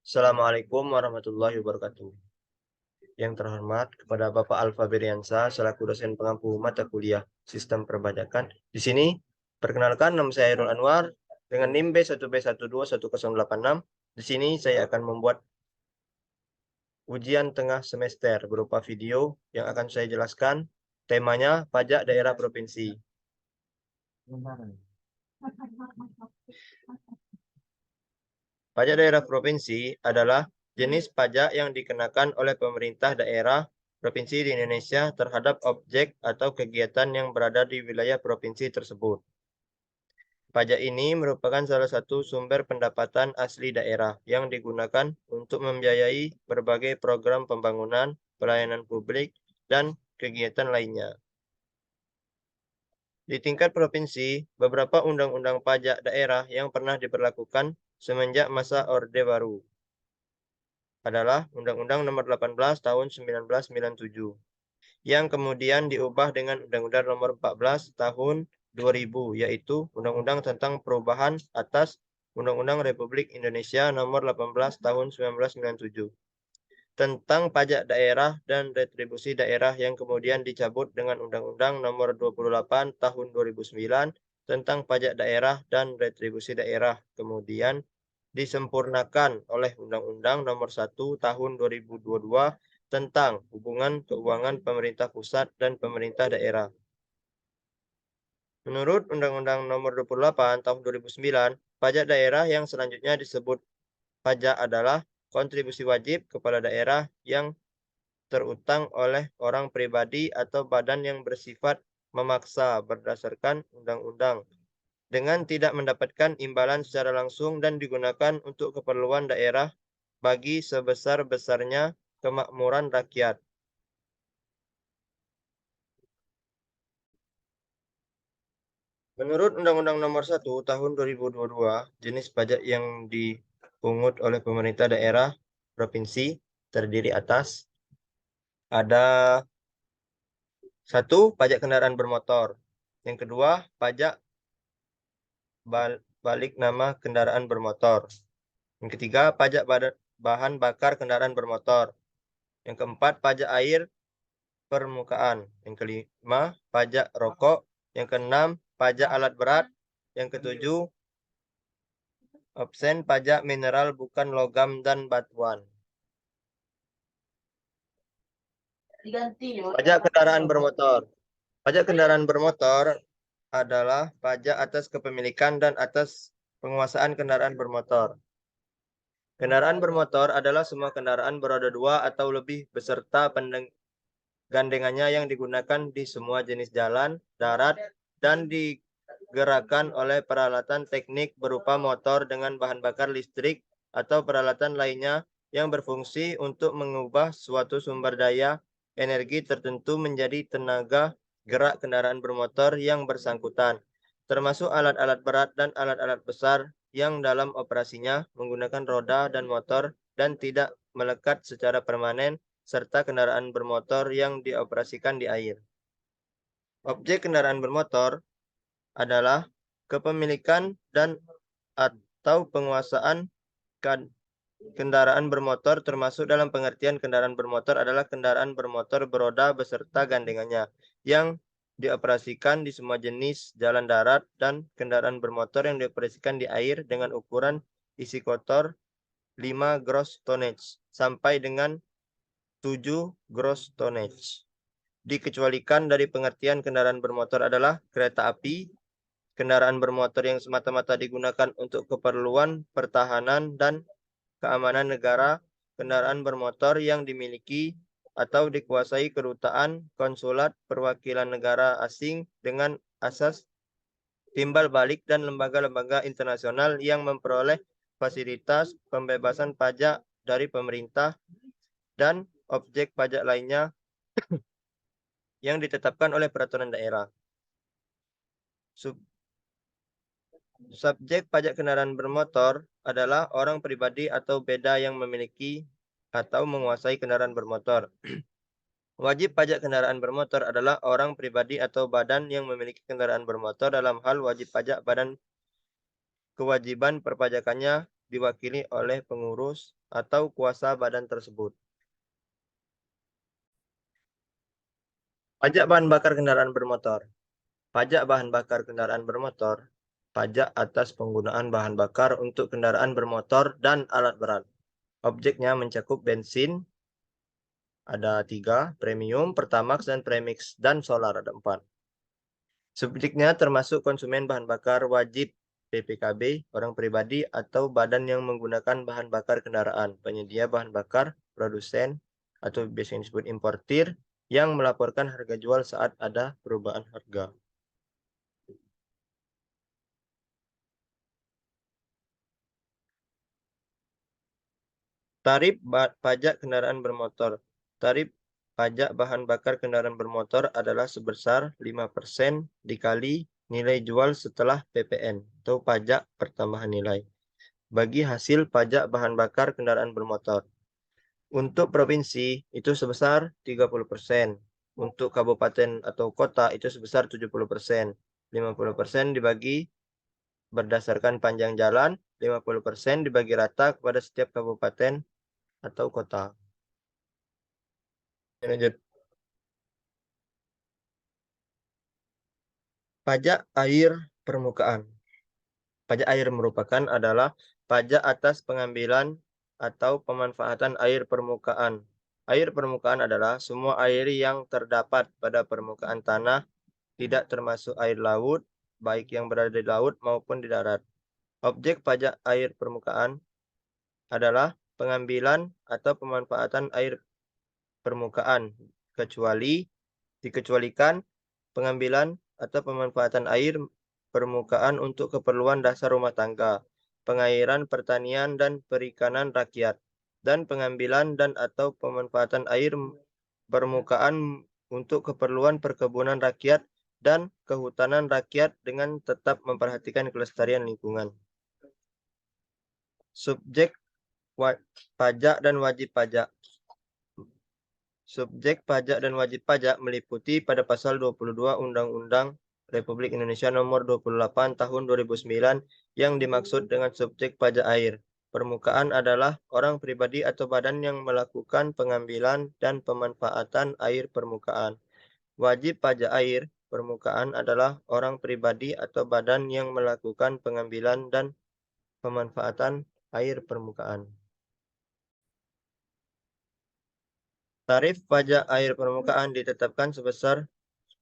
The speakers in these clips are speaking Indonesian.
Assalamualaikum warahmatullahi wabarakatuh. Yang terhormat kepada Bapak Alfa Beriansa selaku dosen pengampu mata kuliah Sistem Perbajakan. Di sini perkenalkan, nama saya Hairul Anwar dengan NIM B1B1210886. Di sini saya akan membuat ujian tengah semester berupa video yang akan saya jelaskan. Temanya pajak daerah provinsi. Pajak daerah provinsi adalah jenis pajak yang dikenakan oleh pemerintah daerah provinsi di Indonesia terhadap objek atau kegiatan yang berada di wilayah provinsi tersebut. Pajak ini merupakan salah satu sumber pendapatan asli daerah yang digunakan untuk membiayai berbagai program pembangunan, pelayanan publik, dan kegiatan lainnya. Di tingkat provinsi, beberapa undang-undang pajak daerah yang pernah diberlakukan semenjak masa Orde Baru adalah Undang-Undang Nomor 18 Tahun 1997 yang kemudian diubah dengan Undang-Undang Nomor 14 Tahun 2000, yaitu Undang-Undang tentang perubahan atas Undang-Undang Republik Indonesia Nomor 18 Tahun 1997 tentang pajak daerah dan retribusi daerah yang kemudian dicabut dengan Undang-Undang Nomor 28 Tahun 2009 tentang pajak daerah dan retribusi daerah, kemudian disempurnakan oleh Undang-Undang Nomor 1 Tahun 2022 tentang hubungan keuangan pemerintah pusat dan pemerintah daerah. Menurut Undang-Undang Nomor 28 Tahun 2009, pajak daerah yang selanjutnya disebut pajak adalah kontribusi wajib kepala daerah yang terutang oleh orang pribadi atau badan yang bersifat memaksa berdasarkan undang-undang dengan tidak mendapatkan imbalan secara langsung dan digunakan untuk keperluan daerah bagi sebesar-besarnya kemakmuran rakyat. Menurut Undang-Undang Nomor 1 Tahun 2022, jenis pajak yang dipungut oleh pemerintah daerah provinsi terdiri atas ada satu, pajak kendaraan bermotor. Yang kedua, pajak balik nama kendaraan bermotor. Yang ketiga, pajak bahan bakar kendaraan bermotor. Yang keempat, pajak air permukaan. Yang kelima, pajak rokok. Yang keenam, pajak alat berat. Yang ketujuh, absen pajak mineral bukan logam dan batuan. Pajak kendaraan bermotor. Pajak kendaraan bermotor adalah pajak atas kepemilikan dan atas penguasaan kendaraan bermotor. Kendaraan bermotor adalah semua kendaraan beroda dua atau lebih beserta gandengannya yang digunakan di semua jenis jalan, darat, dan digerakkan oleh peralatan teknik berupa motor dengan bahan bakar listrik atau peralatan lainnya yang berfungsi untuk mengubah suatu sumber daya energi tertentu menjadi tenaga gerak kendaraan bermotor yang bersangkutan, termasuk alat-alat berat dan alat-alat besar yang dalam operasinya menggunakan roda dan motor dan tidak melekat secara permanen, serta kendaraan bermotor yang dioperasikan di air. Objek kendaraan bermotor adalah kepemilikan dan atau penguasaan kendaraan bermotor, termasuk dalam pengertian kendaraan bermotor adalah kendaraan bermotor beroda beserta gandengannya yang dioperasikan di semua jenis jalan darat dan kendaraan bermotor yang dioperasikan di air dengan ukuran isi kotor 5 gross tonnage sampai dengan 7 gross tonnage. Dikecualikan dari pengertian kendaraan bermotor adalah kereta api, kendaraan bermotor yang semata-mata digunakan untuk keperluan pertahanan dan keamanan negara, kendaraan bermotor yang dimiliki atau dikuasai kedutaan, konsulat, perwakilan negara asing dengan asas timbal balik dan lembaga-lembaga internasional yang memperoleh fasilitas pembebasan pajak dari pemerintah dan objek pajak lainnya yang ditetapkan oleh peraturan daerah. Subjek pajak kendaraan bermotor adalah orang pribadi atau beda yang memiliki atau menguasai kendaraan bermotor. Wajib pajak kendaraan bermotor adalah orang pribadi atau badan yang memiliki kendaraan bermotor dalam hal wajib pajak badan kewajiban perpajakannya diwakili oleh pengurus atau kuasa badan tersebut. Pajak bahan bakar kendaraan bermotor. Pajak bahan bakar kendaraan bermotor, pajak atas penggunaan bahan bakar untuk kendaraan bermotor dan alat berat. Objeknya mencakup bensin, ada 3, premium, pertamax, dan premix, dan solar, ada 4. Subjeknya termasuk konsumen bahan bakar wajib PPKB, orang pribadi, atau badan yang menggunakan bahan bakar kendaraan, penyedia bahan bakar, produsen, atau biasanya disebut importir, yang melaporkan harga jual saat ada perubahan harga. Tarif pajak kendaraan bermotor. Tarif pajak bahan bakar kendaraan bermotor adalah sebesar 5% dikali nilai jual setelah PPN atau pajak pertambahan nilai bagi hasil pajak bahan bakar kendaraan bermotor. Untuk provinsi itu sebesar 30%. Untuk kabupaten atau kota itu sebesar 70%. 50% dibagi berdasarkan panjang jalan, 50% dibagi rata kepada setiap kabupaten atau kota. Lanjut. Pajak air permukaan. Pajak air merupakan adalah pajak atas pengambilan atau pemanfaatan air permukaan. Air permukaan adalah semua air yang terdapat pada permukaan tanah, tidak termasuk air laut, baik yang berada di laut maupun di darat. Objek pajak air permukaan adalah pengambilan atau pemanfaatan air permukaan, dikecualikan pengambilan atau pemanfaatan air permukaan untuk keperluan dasar rumah tangga, pengairan pertanian dan perikanan rakyat, dan pengambilan dan atau pemanfaatan air permukaan untuk keperluan perkebunan rakyat dan kehutanan rakyat dengan tetap memperhatikan kelestarian lingkungan. Subjek pajak dan wajib pajak. Subjek pajak dan wajib pajak meliputi pada pasal 22 Undang-Undang Republik Indonesia Nomor 28 Tahun 2009 yang dimaksud dengan subjek pajak air permukaan adalah orang pribadi atau badan yang melakukan pengambilan dan pemanfaatan air permukaan. Wajib pajak air permukaan adalah orang pribadi atau badan yang melakukan pengambilan dan pemanfaatan air permukaan. Tarif pajak air permukaan ditetapkan sebesar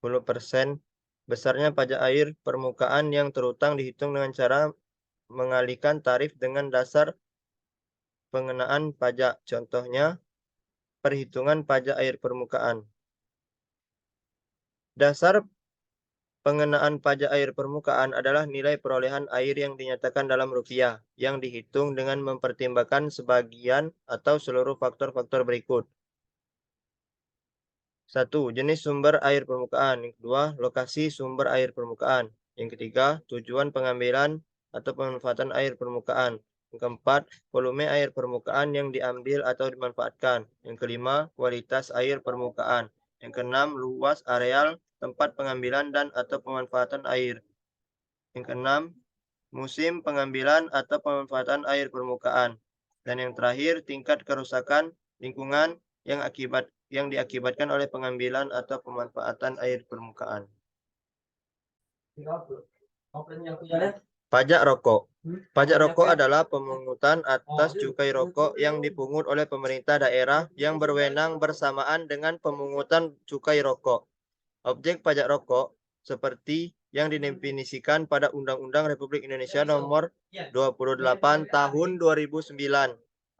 10%. Besarnya pajak air permukaan yang terutang dihitung dengan cara mengalihkan tarif dengan dasar pengenaan pajak. Contohnya, perhitungan pajak air permukaan. Dasar pengenaan pajak air permukaan adalah nilai perolehan air yang dinyatakan dalam rupiah, yang dihitung dengan mempertimbangkan sebagian atau seluruh faktor-faktor berikut. 1. Jenis sumber air permukaan. Yang kedua, lokasi sumber air permukaan. Yang ketiga, tujuan pengambilan atau pemanfaatan air permukaan. Yang keempat, volume air permukaan yang diambil atau dimanfaatkan. Yang kelima, kualitas air permukaan. Yang keenam, luas areal tempat pengambilan dan atau pemanfaatan air. Yang keenam, musim pengambilan atau pemanfaatan air permukaan. Dan yang terakhir, tingkat kerusakan lingkungan yang diakibatkan oleh pengambilan atau pemanfaatan air permukaan. Pajak rokok. Pajak rokok adalah pemungutan atas cukai rokok yang dipungut oleh pemerintah daerah yang berwenang bersamaan dengan pemungutan cukai rokok. Objek pajak rokok seperti yang didefinisikan pada Undang-Undang Republik Indonesia Nomor 28 Tahun 2009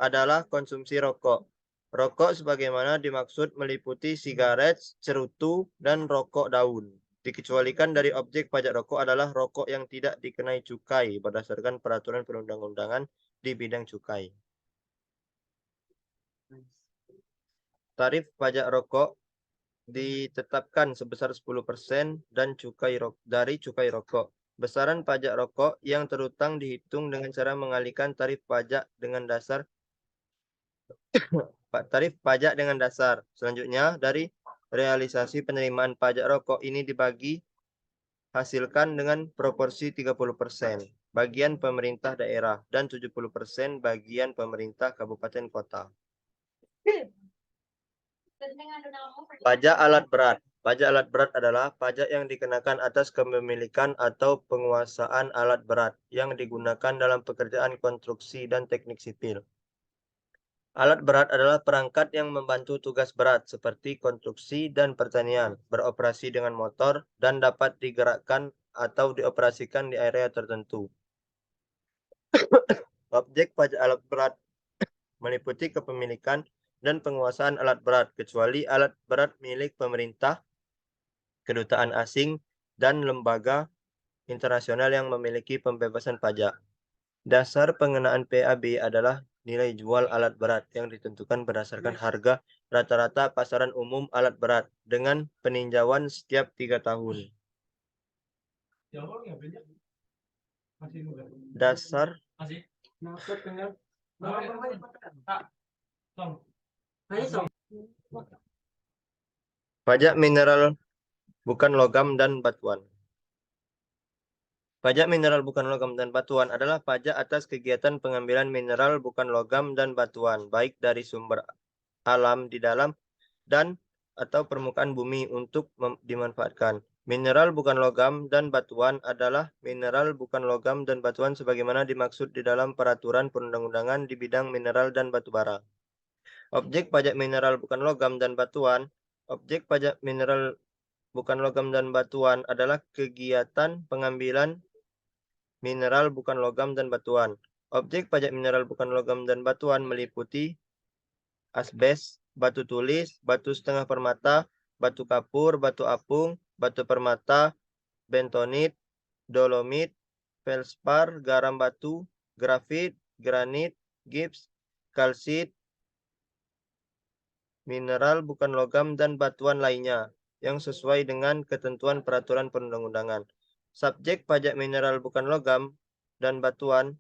adalah konsumsi rokok. Rokok sebagaimana dimaksud meliputi sigaret, cerutu, dan rokok daun. Dikecualikan dari objek pajak rokok adalah rokok yang tidak dikenai cukai berdasarkan peraturan perundang-undangan di bidang cukai. Tarif pajak rokok ditetapkan sebesar 10% dan dari cukai rokok. Besaran pajak rokok yang terutang dihitung dengan cara mengalihkan tarif pajak dengan dasar Selanjutnya, dari realisasi penerimaan pajak rokok ini dibagi hasilkan dengan proporsi 30%. bagian pemerintah daerah dan 70% bagian pemerintah kabupaten kota. Pajak alat berat. Pajak alat berat adalah pajak yang dikenakan atas kepemilikan atau penguasaan alat berat yang digunakan dalam pekerjaan konstruksi dan teknik sipil. Alat berat adalah perangkat yang membantu tugas berat seperti konstruksi dan pertanian, beroperasi dengan motor, dan dapat digerakkan atau dioperasikan di area tertentu. Objek pajak alat berat meliputi kepemilikan dan penguasaan alat berat, kecuali alat berat milik pemerintah, kedutaan asing, dan lembaga internasional yang memiliki pembebasan pajak. Dasar pengenaan PAB adalah nilai jual alat berat yang ditentukan berdasarkan harga rata-rata pasaran umum alat berat dengan peninjauan setiap 3 tahun. Dasar pajak mineral bukan logam dan batuan. Pajak mineral bukan logam dan batuan adalah pajak atas kegiatan pengambilan mineral bukan logam dan batuan, baik dari sumber alam di dalam dan atau permukaan bumi untuk dimanfaatkan. Mineral bukan logam dan batuan adalah mineral bukan logam dan batuan sebagaimana dimaksud di dalam peraturan perundang-undangan di bidang mineral dan batu bara. Objek pajak mineral bukan logam dan batuan. Objek pajak mineral bukan logam dan batuan adalah kegiatan pengambilan mineral bukan logam dan batuan. Objek pajak mineral bukan logam dan batuan meliputi asbes, batu tulis, batu setengah permata, batu kapur, batu apung, batu permata, bentonit, dolomit, felspar, garam batu, grafit, granit, gips, kalsit, mineral bukan logam dan batuan lainnya yang sesuai dengan ketentuan peraturan perundang-undangan. Subjek pajak mineral bukan logam dan batuan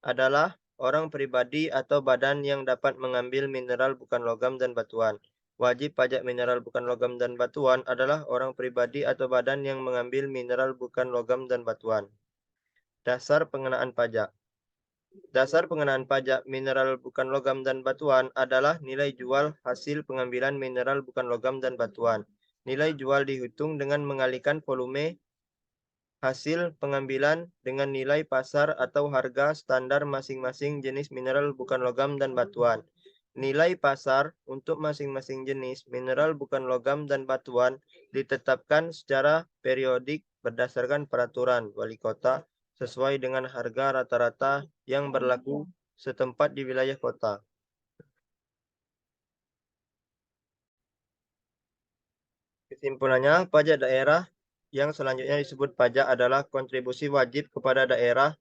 adalah orang pribadi atau badan yang dapat mengambil mineral bukan logam dan batuan. Wajib pajak mineral bukan logam dan batuan adalah orang pribadi atau badan yang mengambil mineral bukan logam dan batuan. Dasar pengenaan pajak. Dasar pengenaan pajak mineral bukan logam dan batuan adalah nilai jual hasil pengambilan mineral bukan logam dan batuan. Nilai jual dihitung dengan mengalihkan volume hasil pengambilan dengan nilai pasar atau harga standar masing-masing jenis mineral bukan logam dan batuan. Nilai pasar untuk masing-masing jenis mineral bukan logam dan batuan ditetapkan secara periodik berdasarkan peraturan wali kota sesuai dengan harga rata-rata yang berlaku setempat di wilayah kota. Kesimpulannya, pajak daerah yang selanjutnya disebut pajak adalah kontribusi wajib kepada daerah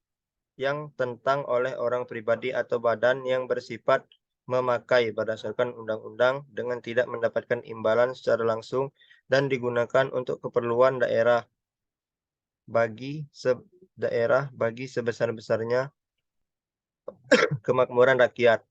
yang tentang oleh orang pribadi atau badan yang bersifat memakai berdasarkan undang-undang dengan tidak mendapatkan imbalan secara langsung dan digunakan untuk keperluan daerah bagi sebesar-besarnya kemakmuran rakyat.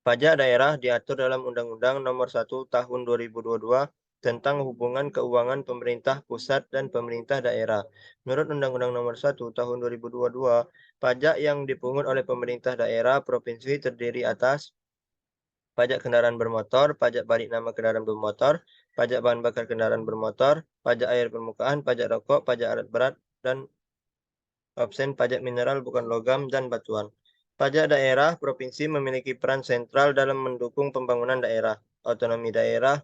Pajak daerah diatur dalam Undang-Undang Nomor 1 Tahun 2022 tentang hubungan keuangan pemerintah pusat dan pemerintah daerah. Menurut Undang-Undang Nomor 1 Tahun 2022, pajak yang dipungut oleh pemerintah daerah provinsi terdiri atas pajak kendaraan bermotor, pajak balik nama kendaraan bermotor, pajak bahan bakar kendaraan bermotor, pajak air permukaan, pajak rokok, pajak alat berat, dan absen pajak mineral bukan logam dan batuan. Pajak daerah provinsi memiliki peran sentral dalam mendukung pembangunan daerah, otonomi daerah,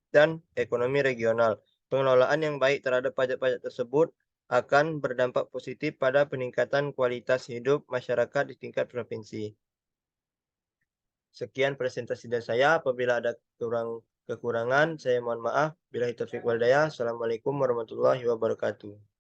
dan ekonomi regional. Pengelolaan yang baik terhadap pajak-pajak tersebut akan berdampak positif pada peningkatan kualitas hidup masyarakat di tingkat provinsi. Sekian presentasi dari saya. Apabila ada kekurangan, saya mohon maaf. Billahi taufiq wal hidayah. Assalamualaikum warahmatullahi wabarakatuh.